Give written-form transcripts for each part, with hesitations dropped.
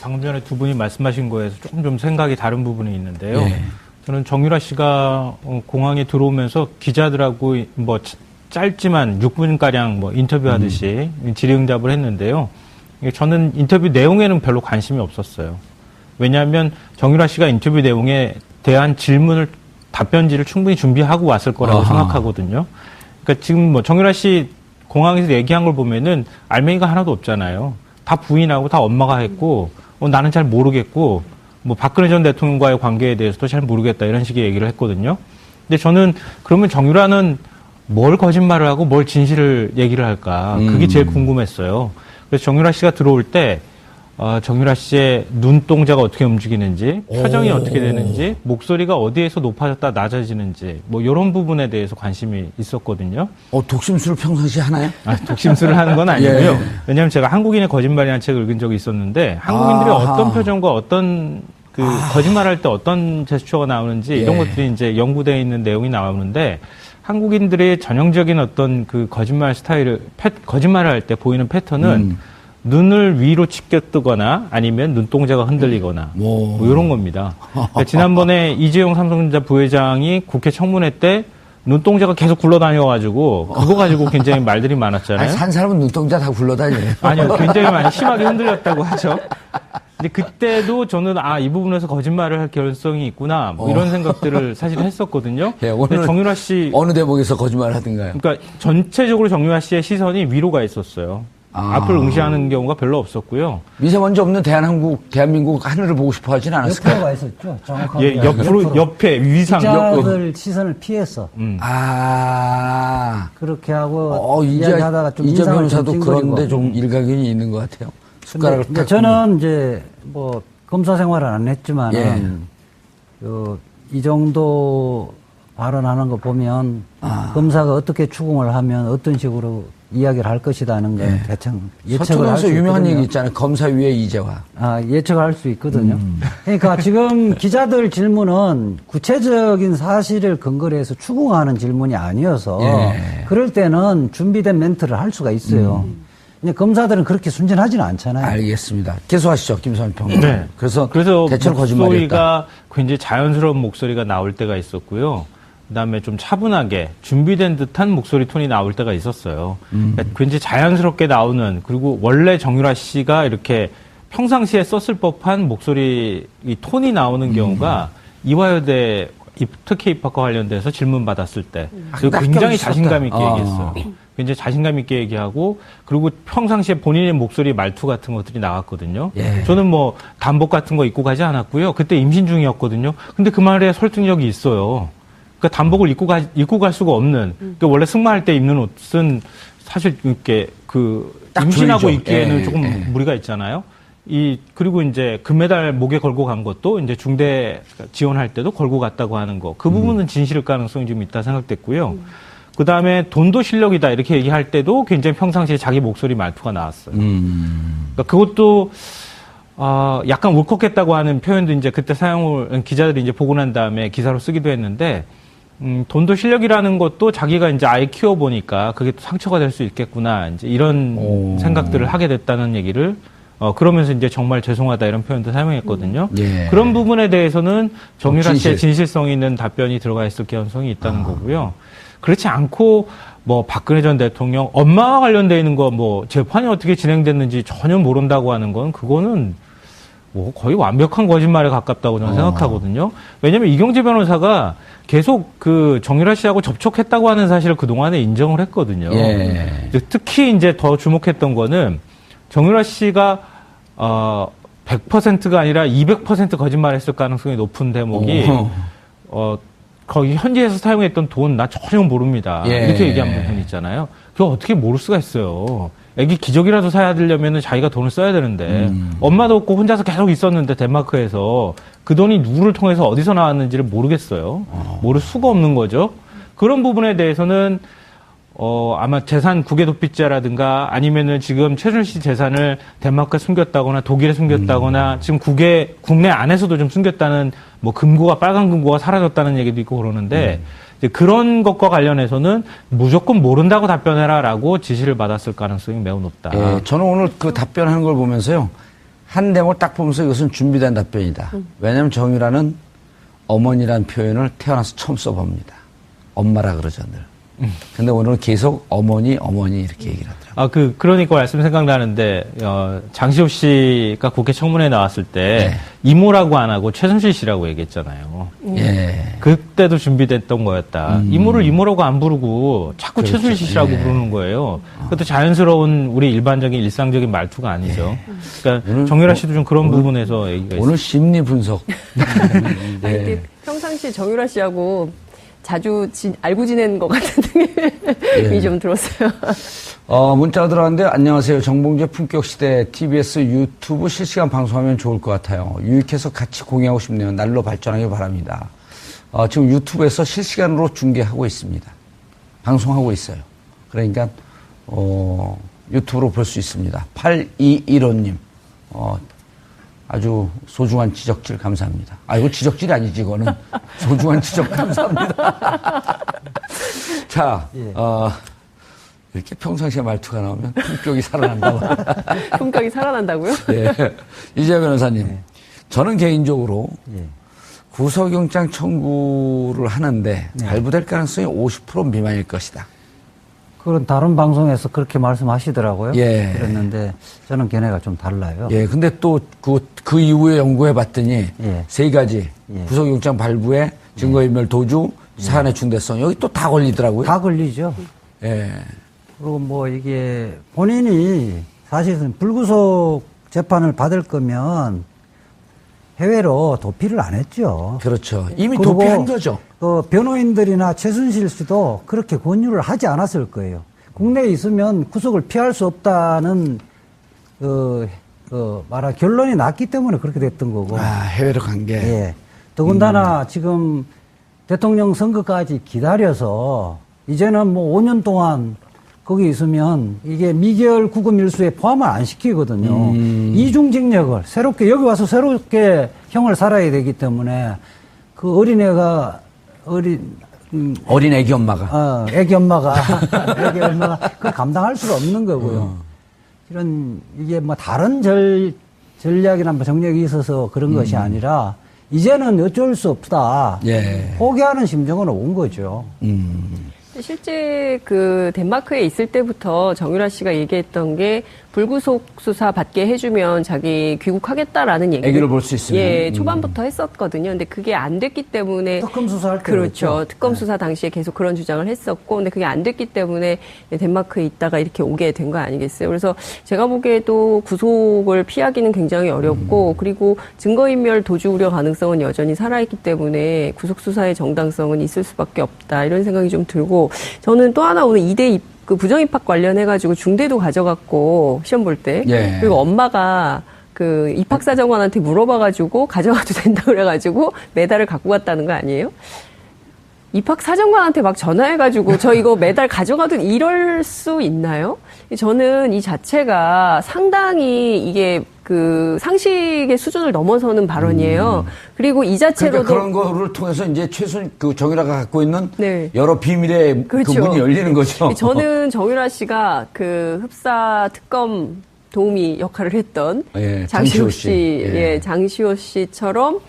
방금 전에 두 분이 말씀하신 거에서 조금 좀 생각이 다른 부분이 있는데요. 예. 저는 정유라 씨가 공항에 들어오면서 기자들하고 뭐 짧지만 6분가량 뭐 인터뷰하듯이 질의응답을 했는데요. 저는 인터뷰 내용에는 별로 관심이 없었어요. 왜냐하면 정유라 씨가 인터뷰 내용에 대한 답변지를 충분히 준비하고 왔을 거라고 생각하거든요. 그러니까 지금 뭐 정유라 씨 공항에서 얘기한 걸 보면은 알맹이가 하나도 없잖아요. 다 부인하고 다 엄마가 했고, 나는 잘 모르겠고, 뭐 박근혜 전 대통령과의 관계에 대해서도 잘 모르겠다 이런 식의 얘기를 했거든요. 근데 저는 그러면 정유라는 뭘 거짓말을 하고 뭘 진실을 얘기를 할까? 그게 제일 궁금했어요. 그래서 정유라 씨가 들어올 때 정유라 씨의 눈동자가 어떻게 움직이는지, 표정이 어떻게 되는지, 목소리가 어디에서 높아졌다 낮아지는지, 뭐 이런 부분에 대해서 관심이 있었거든요. 독심술을 평상시에 하나요? 독심술을 하는 건 아니고요. 예. 왜냐하면 제가 한국인의 거짓말이라는 책을 읽은 적이 있었는데 한국인들이 어떤 표정과 어떤 거짓말할 때 어떤 제스처가 나오는지 이런 것들이 이제 연구되어 있는 내용이 나오는데 한국인들의 전형적인 어떤 그 거짓말 거짓말을 할 때 보이는 패턴은 눈을 위로 치켜뜨거나 아니면 눈동자가 흔들리거나 뭐 이런 겁니다. 그러니까 지난번에 이재용 삼성전자 부회장이 국회 청문회 때 눈동자가 계속 굴러다녀가지고 그거 가지고 굉장히 말들이 많았잖아요. 아니, 산 사람은 눈동자 다 굴러다녀요. 아니요, 굉장히 많이 심하게 흔들렸다고 하죠. 근데 그때도 저는 이 부분에서 거짓말을 할 개연성이 있구나 뭐 이런 생각들을 사실 했었거든요. 예, 오늘 정유라 씨 어느 대목에서 거짓말을 하던가요? 그러니까 전체적으로 정유라 씨의 시선이 위로 가 있었어요. 앞을 응시하는 경우가 별로 없었고요. 미세먼지 없는 대한민국 하늘을 보고 싶어 하진 않았을까요? 옆으로 가 있었죠. 정확하게. 예, 옆에 위상. 기자들 시선을 피했어. 그렇게 하고 이야기하다가 좀 이재 변호사도 그런데 좀 일가견이 있는 것 같아요. 숟가락을 탁. 저는 이제 뭐 검사 생활을 안 했지만은 이 정도 발언하는 거 보면 검사가 어떻게 추궁을 하면 어떤 식으로 이야기를 할 것이다는 건 대충 예측을 할 수 있거든요. 유명한 얘기 있잖아요. 검사 위에 이재화. 예측을 할 수 있거든요. 그러니까 지금 기자들 질문은 구체적인 사실을 근거로 해서 추궁하는 질문이 아니어서 그럴 때는 준비된 멘트를 할 수가 있어요. 검사들은 그렇게 순진하지는 않잖아요. 알겠습니다. 계속하시죠, 김선일 평론가. 네. 그래서 대체로 목소리가 굉장히 자연스러운 목소리가 나올 때가 있었고요. 그다음에 좀 차분하게 준비된 듯한 목소리 톤이 나올 때가 있었어요. 그러니까 굉장히 자연스럽게 나오는, 그리고 원래 정유라 씨가 이렇게 평상시에 썼을 법한 목소리 이 톤이 나오는 경우가 이화여대 특히 입학과 관련돼서 질문 받았을 때 굉장히 자신감 있게 얘기했어요. 굉장히 자신감 있게 얘기하고, 그리고 평상시에 본인의 목소리 말투 같은 것들이 나왔거든요. 저는 뭐 단복 같은 거 입고 가지 않았고요. 그때 임신 중이었거든요. 근데 그 말에 설득력이 있어요. 그러니까 단복을 입고 갈 수가 없는. 그러니까 원래 승마할 때 입는 옷은 사실 이렇게 임신하고 입기에는 조금 무리가 있잖아요. 그리고 이제 금메달 목에 걸고 간 것도 이제 중대 지원할 때도 걸고 갔다고 하는 거. 그 부분은 진실일 가능성이 좀 있다 생각됐고요. 그 다음에 돈도 실력이다 이렇게 얘기할 때도 굉장히 평상시에 자기 목소리 말투가 나왔어요. 그러니까 그것도 약간 울컥했다고 하는 표현도 이제 그때 기자들이 이제 보고 난 다음에 기사로 쓰기도 했는데, 돈도 실력이라는 것도 자기가 이제 아예 키워보니까 그게 또 상처가 될 수 있겠구나, 이제 이런 생각들을 하게 됐다는 얘기를, 그러면서 이제 정말 죄송하다 이런 표현도 사용했거든요. 그런 부분에 대해서는 정유라 씨의 진실성 있는 답변이 들어가 있을 가능성이 있다는 거고요. 그렇지 않고, 뭐, 박근혜 전 대통령, 엄마와 관련되어 있는 거, 뭐, 재판이 어떻게 진행됐는지 전혀 모른다고 하는 건, 그거는 뭐, 거의 완벽한 거짓말에 가깝다고 저는 생각하거든요. 왜냐면 이경재 변호사가 계속 정유라 씨하고 접촉했다고 하는 사실을 그동안에 인정을 했거든요. 특히 이제 더 주목했던 거는 정유라 씨가, 100%가 아니라 200% 거짓말 했을 가능성이 높은 대목이, 거기 현지에서 사용했던 돈 나 전혀 모릅니다. 이렇게 얘기한 부분 있잖아요. 그거 어떻게 모를 수가 있어요. 애기 기저귀라도 사야 되려면 자기가 돈을 써야 되는데 엄마도 없고 혼자서 계속 있었는데 덴마크에서 그 돈이 누구를 통해서 어디서 나왔는지를 모르겠어요. 모를 수가 없는 거죠. 그런 부분에 대해서는 아마 재산 국외 도피죄라든가 아니면은 지금 최순실 씨 재산을 덴마크에 숨겼다거나 독일에 숨겼다거나 지금 국내 안에서도 좀 숨겼다는 뭐 금고가 빨간 금고가 사라졌다는 얘기도 있고 그러는데 이제 그런 것과 관련해서는 무조건 모른다고 답변해라라고 지시를 받았을 가능성이 매우 높다. 저는 오늘 그 답변하는 걸 보면서요. 한 대목을 딱 보면서 이것은 준비된 답변이다. 왜냐하면 정유라는 어머니란 표현을 태어나서 처음 써봅니다. 엄마라 그러죠, 늘. 근데 오늘은 계속 어머니 이렇게 얘기를 하더라고요. 그러니까 말씀 생각나는데, 장시호 씨가 국회 청문회에 나왔을 때, 이모라고 안 하고 최순실 씨라고 얘기했잖아요. 예. 그때도 준비됐던 거였다. 이모를 이모라고 안 부르고 자꾸 그렇죠. 최순실 씨라고 부르는 거예요. 그것도 자연스러운 우리 일반적인 일상적인 말투가 아니죠. 그러니까 정유라 씨도 좀 그런 부분에서 얘기가 있어요. 오늘 심리 분석. 아니, 이게 평상시에 정유라 씨하고 자주 알고 지낸 것 같은 느낌이 좀 들었어요. 문자가 들어왔는데, 안녕하세요. 정봉재 품격시대 TBS 유튜브 실시간 방송하면 좋을 것 같아요. 유익해서 같이 공유하고 싶네요. 날로 발전하길 바랍니다. 지금 유튜브에서 실시간으로 중계하고 있습니다. 방송하고 있어요. 그러니까, 유튜브로 볼 수 있습니다. 8215님. 아주 소중한 지적질 감사합니다. 이거 지적질이 아니지, 이거는. 소중한 지적 감사합니다. 자, 이렇게 평상시에 말투가 나오면 품격이 살아난다고. 품격이 살아난다고요? 예. 이재 변호사님. 저는 개인적으로 구속영장 청구를 하는데 발부될 가능성이 50% 미만일 것이다. 그런 다른 방송에서 그렇게 말씀하시더라고요. 예. 그랬는데 저는 견해가 좀 달라요. 예. 근데 또 그 이후에 연구해 봤더니 세 가지 구속영장 발부에 증거인멸 도주, 사안의 중대성 여기 또 다 걸리더라고요. 다 걸리죠. 예. 그리고 뭐 이게 본인이 사실은 불구속 재판을 받을 거면 해외로 도피를 안 했죠. 그렇죠. 이미 그리고 도피한 거죠. 변호인들이나 최순실 씨도 그렇게 권유를 하지 않았을 거예요. 국내에 있으면 구속을 피할 수 없다는 결론이 났기 때문에 그렇게 됐던 거고. 해외로 간 게. 예. 더군다나 지금 대통령 선거까지 기다려서 이제는 뭐 5년 동안 거기 있으면 이게 미결 구금 일수에 포함을 안 시키거든요. 이중징역을 여기 와서 새롭게 형을 살아야 되기 때문에 그 어린 애기 엄마가 애기 엄마가 그걸 감당할 수가 없는 거고요. 이게 뭐 다른 전략이나 뭐 정력이 있어서 그런 것이 아니라 이제는 어쩔 수 없다. 예. 포기하는 심정으로 온 거죠. 실제 그 덴마크에 있을 때부터 정유라 씨가 얘기했던 게 불구속 수사 받게 해주면 자기 귀국하겠다라는 얘기를 애기를 볼 수 있으면. 예, 초반부터 했었거든요. 근데 그게 안 됐기 때문에 특검 수사할 때 그렇죠. 특검 수사 당시에 계속 그런 주장을 했었고, 근데 그게 안 됐기 때문에 덴마크에 있다가 이렇게 오게 된 거 아니겠어요? 그래서 제가 보기에도 구속을 피하기는 굉장히 어렵고, 그리고 증거인멸 도주 우려 가능성은 여전히 살아있기 때문에 구속 수사의 정당성은 있을 수밖에 없다 이런 생각이 좀 들고, 저는 또 하나 오늘 2대 그 부정입학 관련해가지고 중대도 가져갔고 시험 볼 때 그리고 엄마가 그 입학사정관한테 물어봐가지고 가져가도 된다 그래가지고 메달을 갖고 갔다는 거 아니에요? 입학사정관한테 막 전화해가지고 저 이거 메달 가져가도 이럴 수 있나요? 저는 이 자체가 상당히 이게 그 상식의 수준을 넘어서는 발언이에요. 그리고 이 자체로도 그러니까 그런 거를 통해서 이제 정유라가 갖고 있는 네. 여러 비밀의 그렇죠. 그 문이 열리는 거죠. 저는 정유라 씨가 그 흡사 특검 도우미 역할을 했던 장시호 씨, 장시호 씨처럼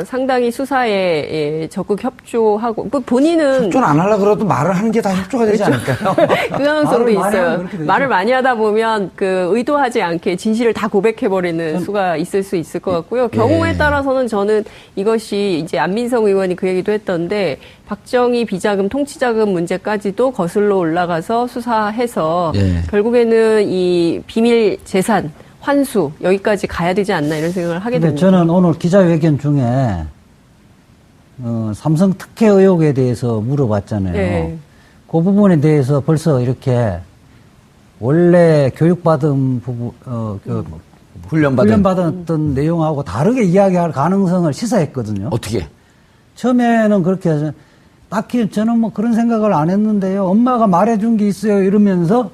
상당히 수사에 적극 협조하고 본인은 협조는 안 하려고 그래도 말을 하는 게 다 협조가 되지 않을까요? 그 가능성도 있어요. 말을 많이 하다 보면 그 의도하지 않게 진실을 다 고백해버리는 수가 있을 수 있을 것 같고요. 경우에 따라서는 저는 이것이 이제 안민석 의원이 그 얘기도 했던데 박정희 비자금 통치자금 문제까지도 거슬러 올라가서 수사해서 결국에는 이 비밀 재산 환수 여기까지 가야 되지 않나 이런 생각을 하게 됩니다. 저는 오늘 기자회견 중에 삼성 특혜 의혹에 대해서 물어봤잖아요. 네. 그 부분에 대해서 벌써 이렇게 원래 교육받은 훈련받았던 내용하고 다르게 이야기할 가능성을 시사했거든요. 어떻게? 처음에는 그렇게 해서 딱히 저는 뭐 그런 생각을 안 했는데요. 엄마가 말해준 게 있어요 이러면서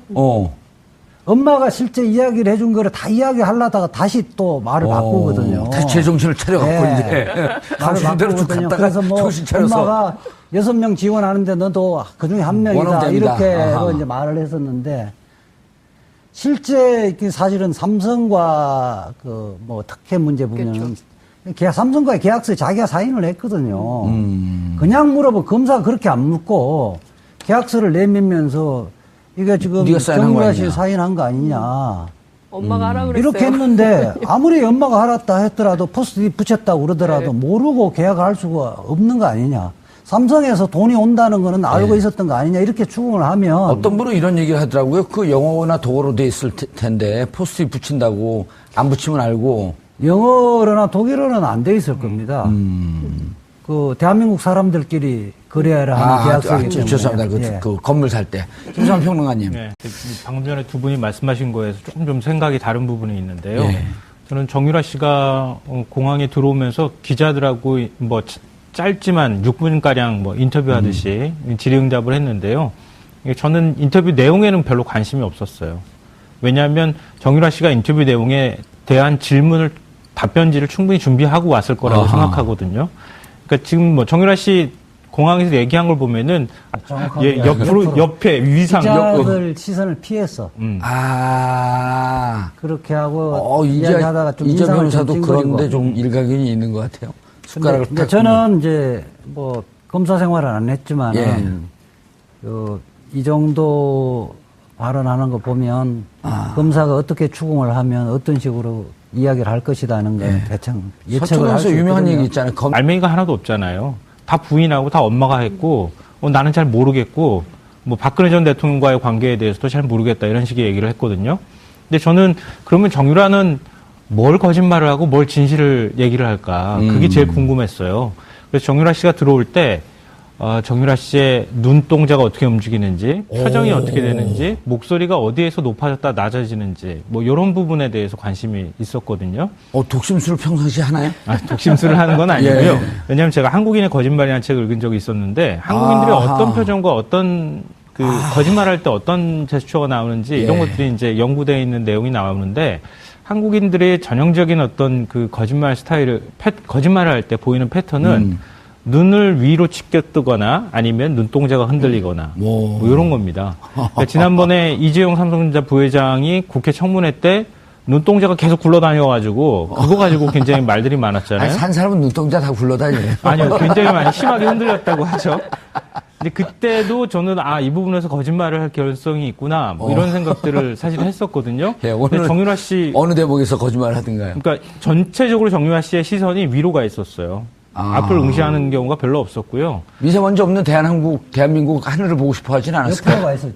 엄마가 실제 이야기를 해준 거를 다 이야기하려다가 다시 또 말을 바꾸거든요. 다시 제정신을 차려갖고 이제 말을 바꾸거든요. 그래서 뭐 엄마가 6명 지원하는데 너도 그중에 한 명이다 이렇게 이제 말을 했었는데 실제 사실은 삼성과 그 뭐 특혜 문제 보면은 삼성과의 계약서에 자기가 사인을 했거든요. 그냥 물어보면 검사가 그렇게 안 묻고 계약서를 내밀면서 이게 지금 정유라 씨 사인한 거 아니냐. 엄마가 하라 그랬어요. 이렇게 했는데 아무리 엄마가 하랐다 했더라도 포스트잇 붙였다고 그러더라도 모르고 계약을 할 수가 없는 거 아니냐. 삼성에서 돈이 온다는 거는 알고 있었던 거 아니냐 이렇게 추궁을 하면 어떤 분은 이런 얘기를 하더라고요. 그 영어나 독어로 돼 있을 텐데 포스트잇 붙인다고 안 붙이면 알고. 영어로나 독일어는 안 돼 있을 겁니다. 그 대한민국 사람들끼리 거래를 하는 계약서이기 때문에. 죄송합니다. 그 건물 살 때. 김수환 평론가님. 네, 방금 전에 두 분이 말씀하신 거에서 조금 좀 생각이 다른 부분이 있는데요. 네. 저는 정유라 씨가 공항에 들어오면서 기자들하고 뭐 짧지만 6분가량 뭐 인터뷰하듯이 질의응답을 했는데요. 저는 인터뷰 내용에는 별로 관심이 없었어요. 왜냐하면 정유라 씨가 인터뷰 내용에 대한 질문을 답변지를 충분히 준비하고 왔을 거라고 생각하거든요. 그러니까 지금 뭐 정유라 씨 공항에서 얘기한 걸 보면은 옆에 위상 기자들 시선을 피했어. 그렇게 하고 이야기하다가 좀 이재 변호사도 좀 그런데 좀 일가견이 있는 것 같아요. 숟가락을 근데 저는 이제 뭐 검사 생활은 안 했지만은 이 정도 발언하는 거 보면 검사가 어떻게 추궁을 하면 어떤 식으로 이야기를 할 것이다는 건 대충 예측을 할 수 있거든요. 유명한 얘기 있잖아요. 알맹이가 하나도 없잖아요. 다 부인하고 다 엄마가 했고 나는 잘 모르겠고 뭐 박근혜 전 대통령과의 관계에 대해서도 잘 모르겠다 이런 식의 얘기를 했거든요. 근데 저는 그러면 정유라는 뭘 거짓말을 하고 뭘 진실을 얘기를 할까 그게 제일 궁금했어요. 그래서 정유라 씨가 들어올 때 정유라 씨의 눈동자가 어떻게 움직이는지, 표정이 어떻게 되는지, 목소리가 어디에서 높아졌다 낮아지는지, 뭐 이런 부분에 대해서 관심이 있었거든요. 독심술을 평상시에 하나요? 독심술을 하는 건 아니고요. 왜냐하면 제가 한국인의 거짓말이라는 책을 읽은 적이 있었는데 한국인들이 어떤 표정과 어떤 거짓말할 때 어떤 제스처가 나오는지 이런 것들이 이제 연구되어 있는 내용이 나오는데 한국인들의 전형적인 어떤 그 거짓말 스타일을 거짓말을 할 때 보이는 패턴은 눈을 위로 치켜뜨거나 아니면 눈동자가 흔들리거나 뭐 이런 겁니다. 그러니까 지난번에 이재용 삼성전자 부회장이 국회 청문회 때 눈동자가 계속 굴러다녀가지고 그거 가지고 굉장히 말들이 많았잖아요. 산 사람은 눈동자 다 굴러다녀요. 아니요, 굉장히 많이 심하게 흔들렸다고 하죠. 근데 그때도 저는 이 부분에서 거짓말을 할 개연성이 있구나 뭐 이런 생각들을 사실 했었거든요. 근데 정유라 씨 어느 대목에서 거짓말을 하든가요? 그러니까 전체적으로 정유라 씨의 시선이 위로 가 있었어요. 앞을 응시하는 경우가 별로 없었고요. 미세먼지 없는 대한민국 하늘을 보고 싶어 하진 않았을까요? 옆으로 가 있었죠.